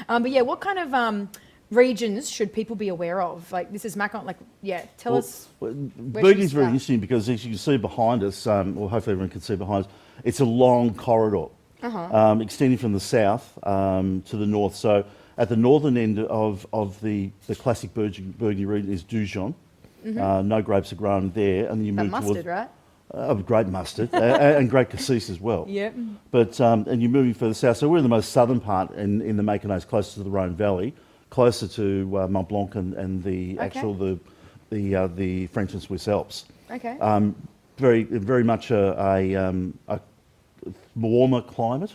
But yeah, what kind of regions should people be aware of? Like this is Macon. Like tell us. Burgundy's very interesting because as you can see behind us, or hopefully everyone can see behind us, it's a long corridor extending from the south to the north. So at the northern end of the classic Burgundy region is Dijon. No grapes are grown there, and then you move mustard, towards right? great mustard and great cassis as well. Yep. But and you're moving further south. So we're in the most southern part in the Maconnais, closer to the Rhone Valley, closer to Mont Blanc and the actual the French and Swiss Alps. Okay. Very much a warmer climate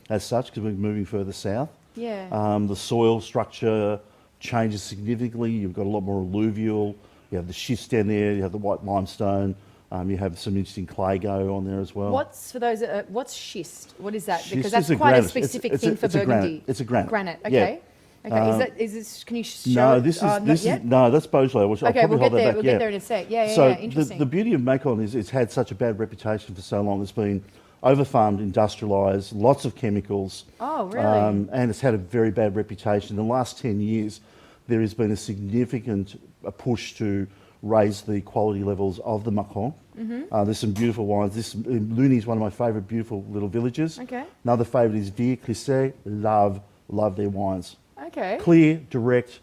as such because we're moving further south. Yeah. The soil structure changes significantly. You've got a lot more alluvial. You have the schist down there. You have the white limestone. You have some interesting clay go on there as well. What's for those? What's schist? What is that? Schist because that's is quite granite. a specific It's thing for Burgundy. It's a granite. Granite. Yeah. Okay. Okay. Is this? Can you show? No, it? this is Not yet? no, that's Beaujolais. Which I'll Okay, probably we'll get hold that there. back. We'll Yeah. get there in a sec. Yeah. So Yeah. Interesting. the beauty of Macon is it's had such a bad reputation for so long. It's been over-farmed, industrialised, lots of chemicals. Oh, really? And it's had a very bad reputation. In the last 10 years, there has been a significant push to raise the quality levels of the Macon. There's some beautiful wines. Luni is one of my favourite beautiful little villages. Okay. Another favourite is Ville Crissé. Love their wines. Okay. Clear, direct,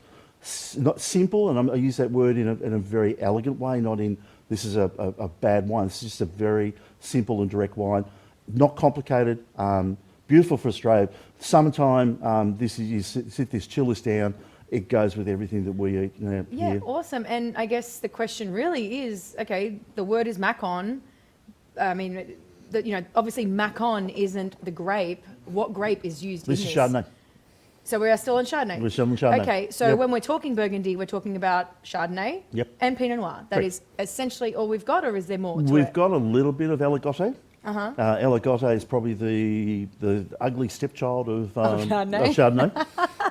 not simple, and I use that word in a very elegant way, not in this is a bad wine. This is just a very simple and direct wine, not complicated, beautiful for Australia. Summertime, you sit this, chill this down. It goes with everything that we eat. Yeah, here. awesome. And I guess the question really is, okay, the word is Macon. I mean, obviously Macon isn't the grape. What grape is used This in is this? Chardonnay. So we are still on Chardonnay? We're still on Chardonnay. Okay, so Yep. when we're talking Burgundy, we're talking about Chardonnay and Pinot Noir. That Correct. is essentially all we've got, or is there more to We've it? got a little bit of Aligoté. Aligoté is probably the ugly stepchild of Chardonnay.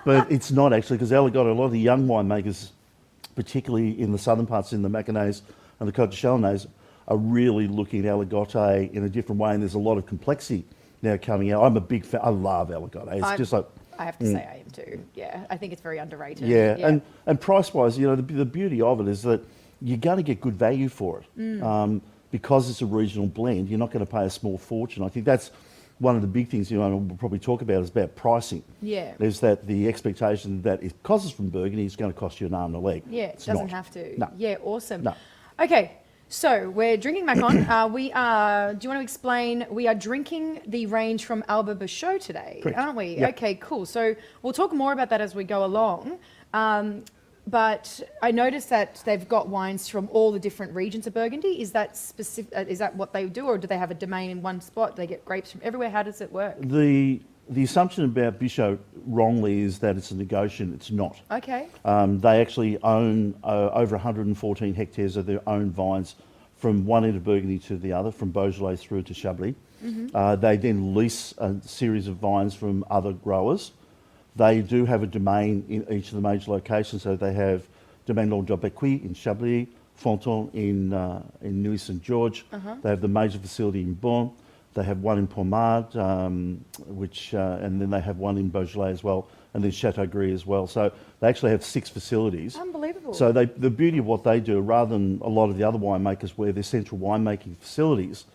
But it's not actually, because Aligoté, a lot of the young winemakers, particularly in the southern parts, in the Maconnais and the Côte de Chalonnais, are really looking at Aligoté in a different way, and there's a lot of complexity now coming out. I'm a big fan. I love Aligoté. It's just like... I have to say I am too. Yeah, I think it's very underrated. Yeah. And price-wise, the beauty of it is that you're going to get good value for it. Because it's a regional blend, you're not going to pay a small fortune. I think that's one of the big things we'll probably talk about is about pricing. Yeah. There's that the expectation that because it's from Burgundy, it's going to cost you an arm and a leg. Yeah, it doesn't have to. No. Yeah, awesome. No. Okay, so we're drinking Macon. Do you want to explain? We are drinking the range from Alba Bichot today, Correct. aren't we? Yep. Okay, cool. So we'll talk more about that as we go along. But I noticed that they've got wines from all the different regions of Burgundy. Is that specific? Is that what they do, or do they have a domain in one spot? Do they get grapes from everywhere? How does it work? The assumption about Bichot wrongly is that it's a negociant. It's not. Okay. They actually own over 114 hectares of their own vines from one end of Burgundy to the other, from Beaujolais through to Chablis. They then lease a series of vines from other growers. They do have a domain in each of the major locations. So they have Domaine Languedoc-Becuit in Chablis, Fontaine in Neuilly-Saint-Georges. They have the major facility in Beaune. They have one in Pommard, and then they have one in Beaujolais as well, and then Chateau Gris as well. So they actually have 6 facilities. Unbelievable. So the beauty of what they do, rather than a lot of the other winemakers where their central winemaking facilities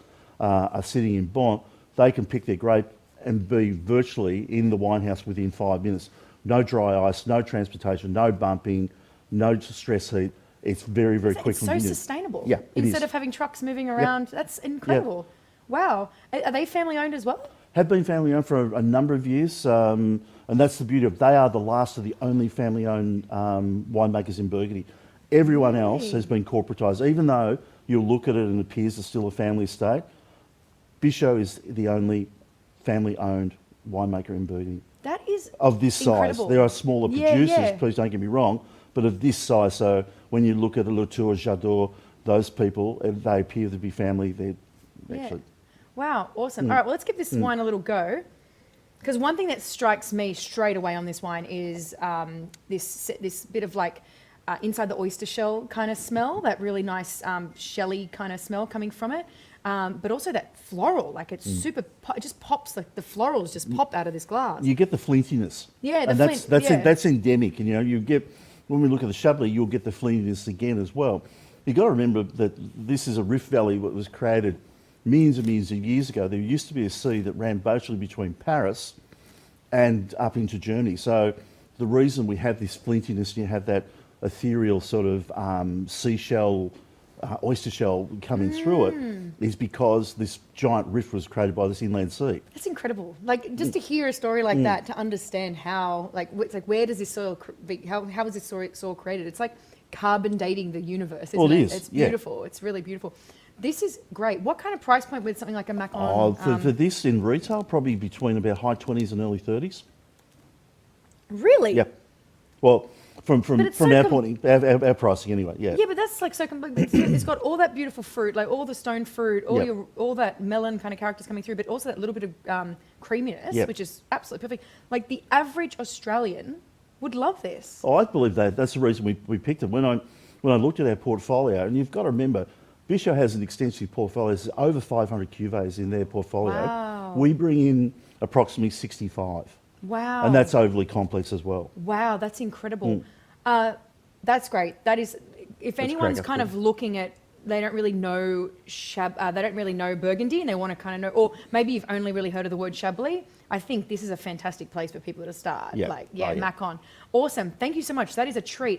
are sitting in Beaune, they can pick their grape and be virtually in the winehouse within 5 minutes. No dry ice, no transportation, no bumping, no stress heat. It's very, very quick. It's so convenient. sustainable. Yeah, it Instead is. of having trucks moving around, that's incredible. Wow. Are they family owned as well? Have been family owned for a number of years, and that's the beauty of it. They are the last of the only family owned winemakers in Burgundy. Everyone else has been corporatised. Even though you'll look at it and it appears it's still a family estate, Bichot is the only family-owned winemaker in Burgundy. That is of this incredible. size. There are smaller producers, yeah. please don't get me wrong, but of this size. So when you look at Latour, Jadot, those people, they appear to be family. They're actually... Wow, awesome. All right, well, let's give this wine a little go. Because one thing that strikes me straight away on this wine is this bit of like inside the oyster shell kind of smell, that really nice shelly kind of smell coming from it. but also that floral, like it's super, it just pops, like the florals just pop out of this glass. You get the flintiness. Yeah, the and that's endemic. And, you know, you get, when we look at the Chablis, you'll get the flintiness again as well. You've got to remember that this is a rift valley that was created millions and millions of years ago. There used to be a sea that ran basically between Paris and up into Germany. So the reason we have this flintiness, you have that ethereal sort of seashell, oyster shell coming through it, is because this giant rift was created by this inland sea. That's incredible. Like, just to hear a story like that, to understand how, like, it's like, where does this soil, how is this soil created? It's like carbon dating the universe, isn't it? It's beautiful. It's really beautiful. This is great. What kind of price point with something like a Macon? Oh, for this in retail, probably between about high 20s and early 30s. Really? Yep. Well, from so our point, our pricing anyway. Yeah. Yeah, but that's like so complex. It's got all that beautiful fruit, like all the stone fruit, all that melon kind of characters coming through, but also that little bit of creaminess, which is absolutely perfect. Like the average Australian would love this. Oh, I believe that. That's the reason we picked it. When I looked at our portfolio, and you've got to remember, Bichot has an extensive portfolio. There's over 500 cuvées in their portfolio. Wow. We bring in approximately 65. Wow. And that's overly complex as well. Wow, that's incredible. That's great. That is, if anyone's kind of looking at, they don't really know they don't really know Burgundy, and they want to kind of know, or maybe you've only really heard of the word Chablis, I think this is a fantastic place for people to start. Yeah. Macon. Awesome. Thank you so much. That is a treat.